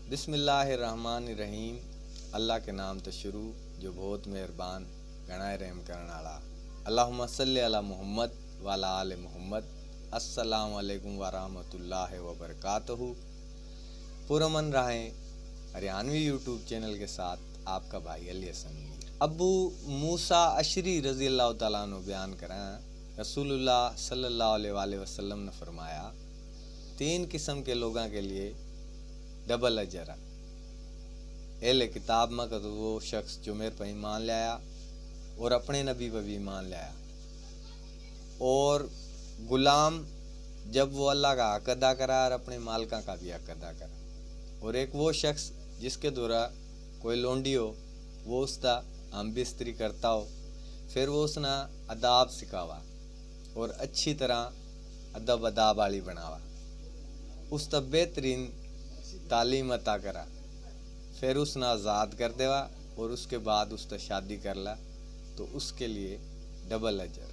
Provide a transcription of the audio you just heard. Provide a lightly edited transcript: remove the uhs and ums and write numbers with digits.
बिस्मिल्लाहिर्रहमानिर्रहीम। अल्लाह के नाम तो शुरू जो बहुत मेहरबान गणाए रहम करने वाला। अल्लाहुम्मा सल्ली अला मुहम्मद वाला आले मुहम्मद। अस्सलामु अलैकुम वरहमतुल्लाहि वबरकातुहू। पुरमन राहें हरियाणवी यूट्यूब चैनल के साथ आपका भाई अली हसन मीर। अबू मूसा अशरी रज़ी अल्लाह तआला अन्हु बयान करें, रसूलुल्लाह सल्लल्लाहु अलैहि वसल्लम ने फरमाया, 3 किस्म के लोगों के लिए डबल अजर है। एले किताब में कदू वो शख्स जो मेरे पर ईमान लाया और अपने नबी पर भी ईमान लाया, और गुलाम जब वो अल्लाह का हक अदा करा और अपने मालिका का भी हक अदा करा, और एक वो शख्स जिसके द्वारा कोई लोंडी हो वो उसका हम बिस्तरी करता हो, फिर वो उसना अदाब सिखावा और अच्छी तरह अदब अदाब वाली बनावा, उसका बेहतरीन तालीम अता करा, फिर उसना आज़ाद कर देवा और उसके बाद उससे शादी कर ला, तो उसके लिए डबल अजर।